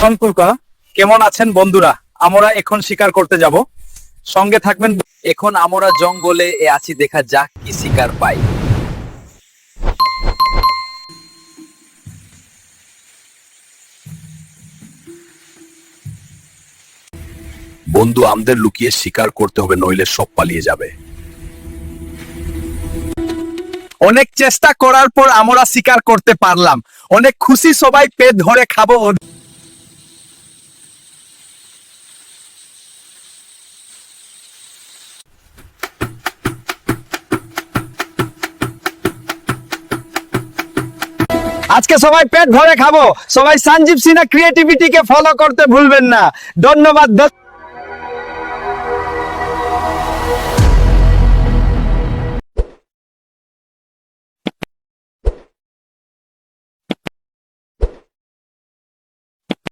সম্পর্কা কেমন আছেন বন্ধুরা? আমরা এখন শিকার করতে যাব, সঙ্গে থাকবেন। এখন আমরা জঙ্গলে আছি, দেখা যাক কি শিকার পাই। বন্ধু, আমাদের লুকিয়ে শিকার করতে হবে, নইলে সব পালিয়ে যাবে। অনেক চেষ্টা করার পর আমরা শিকার করতে পারলাম, অনেক খুশি, সবাই পেট ধরে খাবো। আজকে সবাই পেট ভরে খাবো। সবাই সঞ্জীব সিনহা ক্রিয়েটিভিটিকে ফলো করতে ভুলবেন না। ধন্যবাদ।